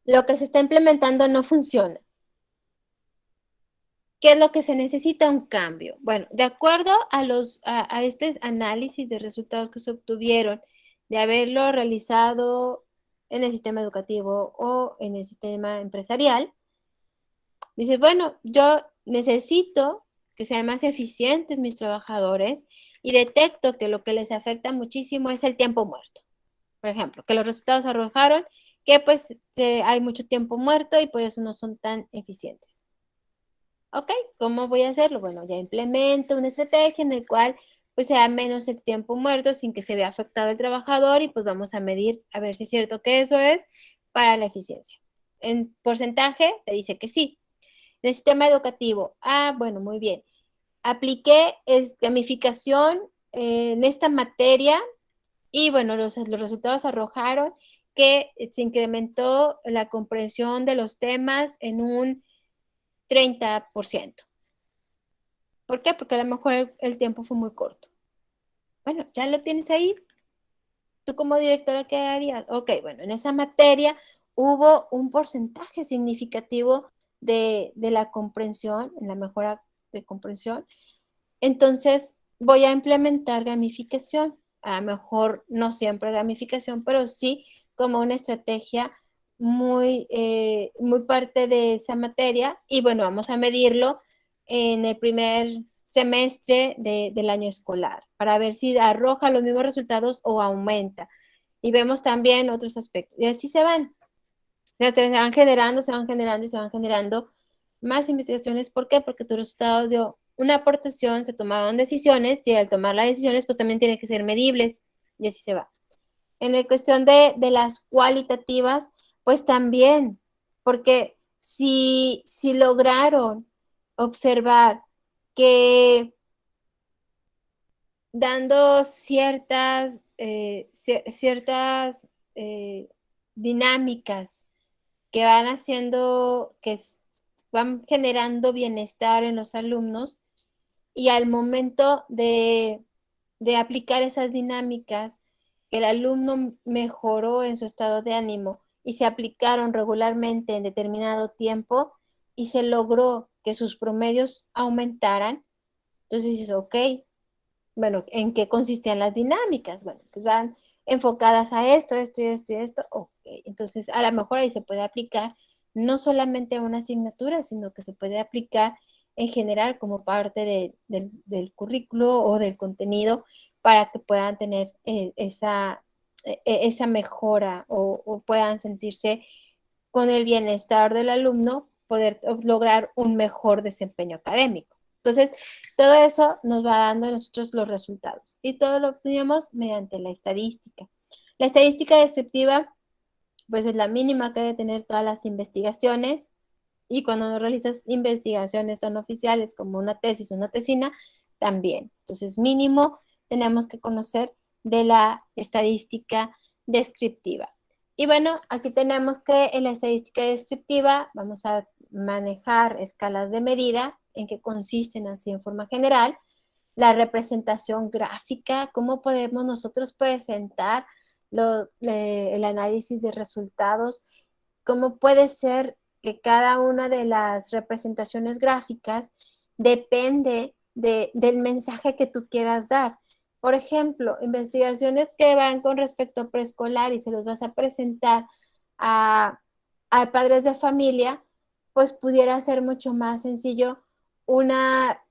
lo que se está implementando no funciona. ¿Qué es lo que se necesita? Un cambio. Bueno, de acuerdo a este análisis de resultados que se obtuvieron, de haberlo realizado en el sistema educativo o en el sistema empresarial, dices, bueno, yo necesito que sean más eficientes mis trabajadores y detecto que lo que les afecta muchísimo es el tiempo muerto. Por ejemplo, que los resultados arrojaron que pues hay mucho tiempo muerto y por eso no son tan eficientes. Ok, ¿cómo voy a hacerlo? Bueno, ya implemento una estrategia en la cual pues sea menos el tiempo muerto sin que se vea afectado el trabajador y pues vamos a medir a ver si es cierto que eso es para la eficiencia. En porcentaje te dice que sí. En el sistema educativo, bueno, muy bien. Apliqué gamificación en esta materia y bueno, los resultados arrojaron que se incrementó la comprensión de los temas en un 30%. ¿Por qué? Porque a lo mejor el tiempo fue muy corto. Bueno, ya lo tienes ahí. ¿Tú como directora qué harías? Ok, bueno, en esa materia hubo un porcentaje significativo de la comprensión, en la mejora de comprensión. Entonces, voy a implementar gamificación. A lo mejor no siempre gamificación, pero sí como una estrategia muy parte de esa materia. Y bueno, vamos a medirlo en el primer semestre del año escolar para ver si arroja los mismos resultados o aumenta. Y vemos también otros aspectos. Y así se van. Se van generando, se van generando y se van generando más investigaciones. ¿Por qué? Porque tu resultado dio una aportación, se tomaban decisiones y al tomar las decisiones pues también tienen que ser medibles y así se va. En la cuestión de las cualitativas, pues también, porque si lograron observar que dando ciertas dinámicas que van haciendo, van generando bienestar en los alumnos y al momento de aplicar esas dinámicas, el alumno mejoró en su estado de ánimo y se aplicaron regularmente en determinado tiempo y se logró que sus promedios aumentaran. Entonces dices, ok, bueno, ¿en qué consistían las dinámicas? Bueno, pues van enfocadas a esto, esto y esto y esto. Ok, entonces a lo mejor ahí se puede aplicar no solamente a una asignatura, sino que se puede aplicar en general como parte del currículo o del contenido para que puedan tener esa mejora o puedan sentirse con el bienestar del alumno, poder lograr un mejor desempeño académico. Entonces, todo eso nos va dando a nosotros los resultados y todo lo obtenemos mediante la estadística. La estadística descriptiva, pues es la mínima que debe tener todas las investigaciones y cuando realizas investigaciones tan oficiales como una tesis o una tesina, también. Entonces, mínimo tenemos que conocer de la estadística descriptiva. Y bueno, aquí tenemos que en la estadística descriptiva vamos a manejar escalas de medida, en qué consisten así en forma general, la representación gráfica, cómo podemos nosotros presentar el análisis de resultados, cómo puede ser que cada una de las representaciones gráficas depende del mensaje que tú quieras dar. Por ejemplo, investigaciones que van con respecto a preescolar y se los vas a presentar a padres de familia, pues pudiera ser mucho más sencillo una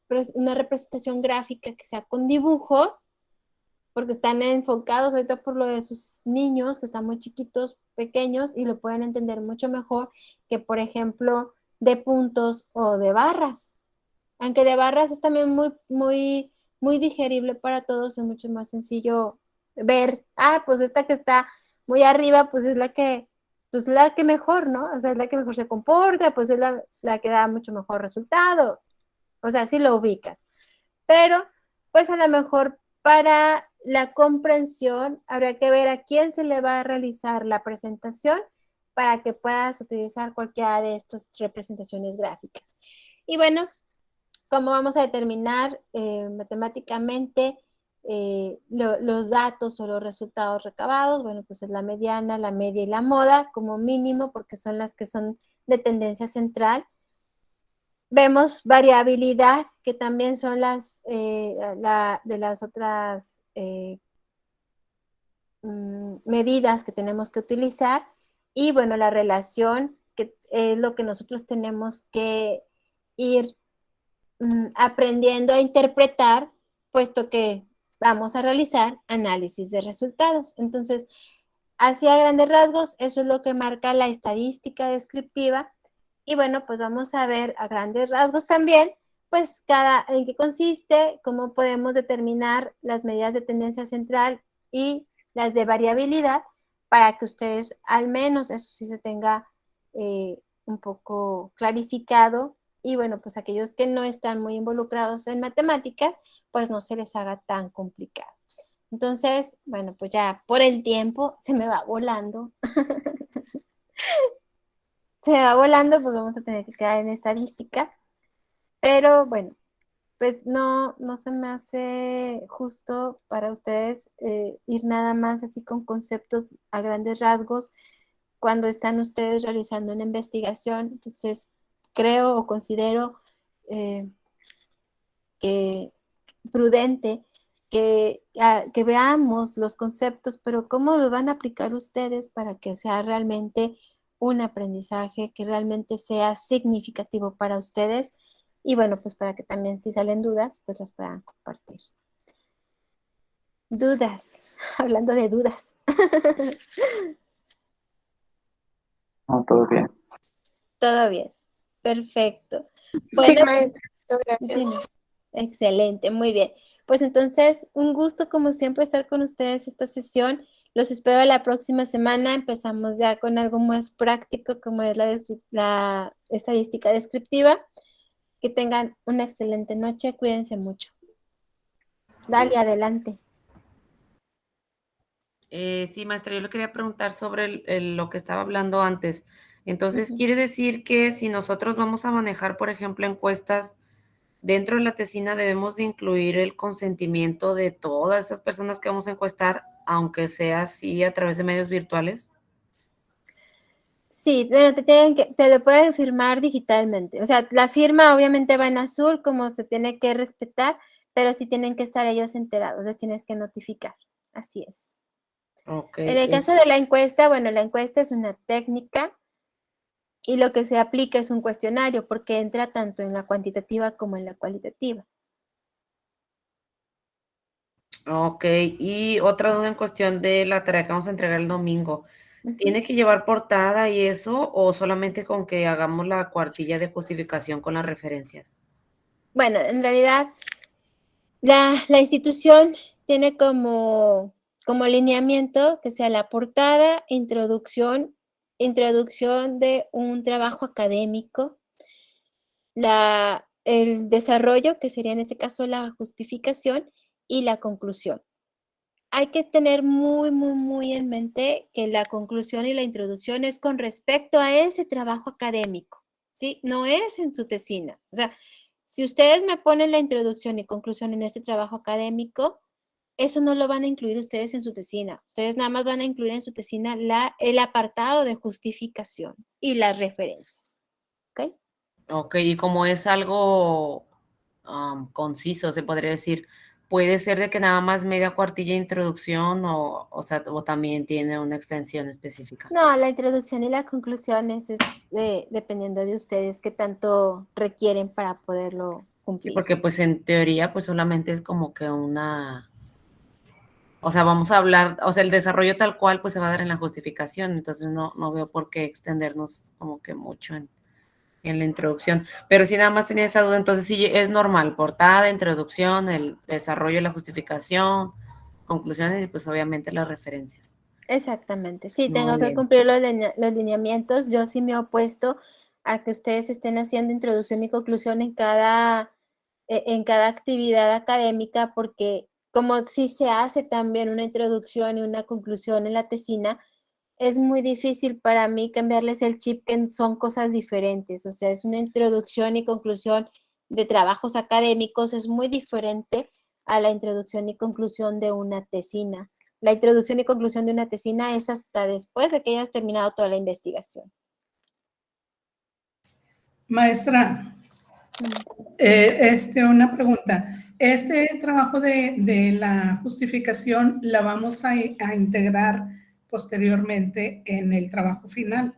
representación gráfica que sea con dibujos, porque están enfocados ahorita por lo de sus niños, que están muy chiquitos, pequeños, y lo pueden entender mucho mejor que, por ejemplo, de puntos o de barras. Aunque de barras es también muy digerible para todos, es mucho más sencillo ver, pues esta que está muy arriba, pues es la que mejor, ¿no? O sea, es la que mejor se comporta, pues es la que da mucho mejor resultado. O sea, sí lo ubicas. Pero, pues a lo mejor para la comprensión habría que ver a quién se le va a realizar la presentación para que puedas utilizar cualquiera de estas representaciones gráficas. Y bueno, ¿cómo vamos a determinar matemáticamente los datos o los resultados recabados? Bueno, pues es la mediana, la media y la moda como mínimo, porque son las que son de tendencia central. Vemos variabilidad, que también son de las otras medidas que tenemos que utilizar. Y bueno, la relación, que es lo que nosotros tenemos que ir aprendiendo a interpretar, puesto que vamos a realizar análisis de resultados. Entonces, hacia grandes rasgos, eso es lo que marca la estadística descriptiva. Y bueno, pues vamos a ver a grandes rasgos también, pues en qué consiste, cómo podemos determinar las medidas de tendencia central y las de variabilidad para que ustedes al menos eso sí se tenga un poco clarificado y bueno, pues aquellos que no están muy involucrados en matemáticas, pues no se les haga tan complicado. Entonces, bueno, pues ya por el tiempo se me va volando. se va volando, pues vamos a tener que quedar en estadística. Pero bueno, pues no se me hace justo para ustedes ir nada más así con conceptos a grandes rasgos cuando están ustedes realizando una investigación. Entonces, creo o considero que prudente que veamos los conceptos, pero cómo lo van a aplicar ustedes para que sea realmente un aprendizaje, que realmente sea significativo para ustedes y bueno, pues para que también si salen dudas, pues las puedan compartir. Dudas, hablando de dudas. No, todo bien. Todo bien, perfecto. Sí, Bueno, maestra, gracias. dime. Excelente, muy bien. Pues entonces, un gusto como siempre estar con ustedes esta sesión. Los espero la próxima semana. Empezamos ya con algo más práctico como es la estadística descriptiva. Que tengan una excelente noche. Cuídense mucho. Dale, adelante. Sí, maestra, yo le quería preguntar sobre lo que estaba hablando antes. Entonces, Ujú. quiere decir que si nosotros vamos a manejar, por ejemplo, encuestas dentro de la tesina, debemos de incluir el consentimiento de todas esas personas que vamos a encuestar, aunque sea así a través de medios virtuales. Sí, pero te lo pueden firmar digitalmente. O sea, la firma obviamente va en azul, como se tiene que respetar, pero sí tienen que estar ellos enterados, les tienes que notificar. Así es. Ok. En el caso de la encuesta, bueno, la encuesta es una técnica y lo que se aplica es un cuestionario porque entra tanto en la cuantitativa como en la cualitativa. Ok, y otra duda en cuestión de la tarea que vamos a entregar el domingo. Ujú. ¿Tiene que llevar portada y eso o solamente con que hagamos la cuartilla de justificación con las referencias? Bueno, en realidad la institución tiene como lineamiento que sea la portada, introducción de un trabajo académico, el desarrollo, que sería en este caso la justificación, y la conclusión. Hay que tener muy, muy, muy en mente que la conclusión y la introducción es con respecto a ese trabajo académico, ¿sí? No es en su tesina. O sea, si ustedes me ponen la introducción y conclusión en este trabajo académico, eso no lo van a incluir ustedes en su tesina. Ustedes nada más van a incluir en su tesina el apartado de justificación y las referencias, ¿ok? Ok, y como es algo conciso, se podría decir, puede ser de que nada más media cuartilla de introducción o sea, o también tiene una extensión específica. No, la introducción y la conclusión es dependiendo de ustedes qué tanto requieren para poderlo Sí, cumplir. porque pues en teoría pues solamente es como que o sea, vamos a hablar, o sea, el desarrollo tal cual pues se va a dar en la justificación, entonces no veo por qué extendernos como que mucho en la introducción. Pero si nada más tenía esa duda, entonces sí es normal, portada, introducción, el desarrollo, la justificación, conclusiones y pues obviamente las referencias. Exactamente, sí, Muy tengo que bien. cumplir los lineamientos. Yo sí me he opuesto a que ustedes estén haciendo introducción y conclusión en cada actividad académica, porque como sí se hace también una introducción y una conclusión en la tesina, es muy difícil para mí cambiarles el chip que son cosas diferentes. O sea, es una introducción y conclusión de trabajos académicos, es muy diferente a la introducción y conclusión de una tesina. La introducción y conclusión de una tesina es hasta después de que hayas terminado toda la investigación. Maestra, una pregunta. Este trabajo de la justificación la vamos a integrar posteriormente en el trabajo final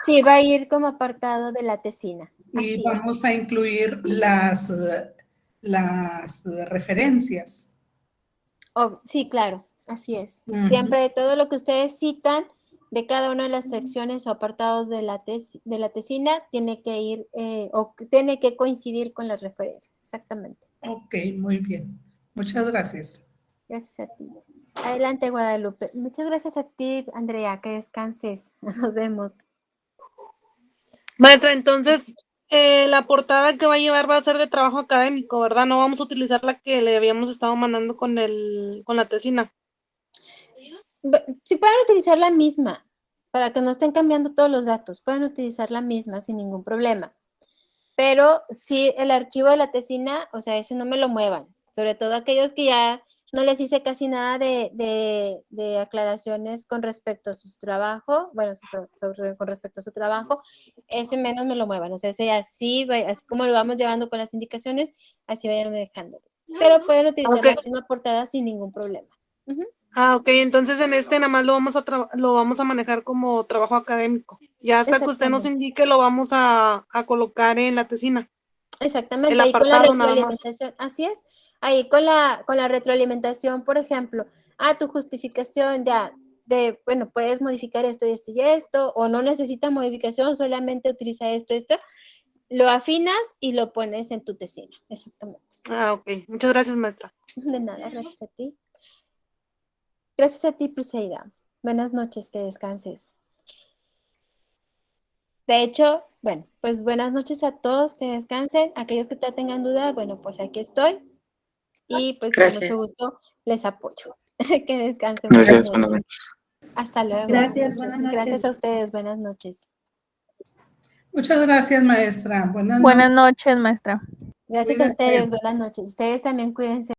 Sí, va a ir como apartado de la tesina. y Así es. vamos a incluir las referencias. Oh, sí, claro, así es. Ujú. Siempre todo lo que ustedes citan de cada una de las secciones o apartados de la tesina tiene que ir o tiene que coincidir con las referencias. Exactamente. Ok, muy bien. Muchas gracias. Gracias a ti. Adelante, Guadalupe. Muchas gracias a ti, Andrea. Que descanses. Nos vemos. Maestra, entonces la portada que va a llevar va a ser de trabajo académico, ¿verdad? No vamos a utilizar la que le habíamos estado mandando con la tesina. Si pueden utilizar la misma, para que no estén cambiando todos los datos. Pueden utilizar la misma sin ningún problema. Pero sí, el archivo de la tesina, o sea, ese no me lo muevan. Sobre todo aquellos que ya no les hice casi nada de aclaraciones con respecto a su trabajo, bueno, con respecto a su trabajo, ese menos me lo muevan. O sea, ese así como lo vamos llevando con las indicaciones, así vayan dejándolo. Pero pueden utilizar Ok. la misma portada sin ningún problema. Ujú. Ah, ok, entonces en este nada más lo vamos a manejar como trabajo académico. Ya hasta que usted nos Exactamente. indique lo vamos a colocar en la tesina. Exactamente, El ahí con la apartado nada más. retroalimentación, así es, ahí con la retroalimentación, por ejemplo, tu justificación ya bueno, puedes modificar esto y esto, o no necesita modificación, solamente utiliza esto, lo afinas y lo pones en tu tesina, exactamente. Ah, ok. Muchas gracias, maestra. De nada, gracias a ti. Gracias a ti, Priseida. Buenas noches, que descanses. De hecho, bueno, pues buenas noches a todos, que descansen. Aquellos que todavía tengan dudas, bueno, pues aquí estoy. Y pues con mucho gusto les apoyo. Que descansen. Gracias, Buenas buenas noches. noches. Hasta luego. Gracias, buenas noches. Gracias a ustedes. Buenas noches. Muchas gracias, maestra. Buenas Buenas noches. noches, maestra. Gracias a Cuídese. ustedes. Buenas noches. Ustedes también cuídense.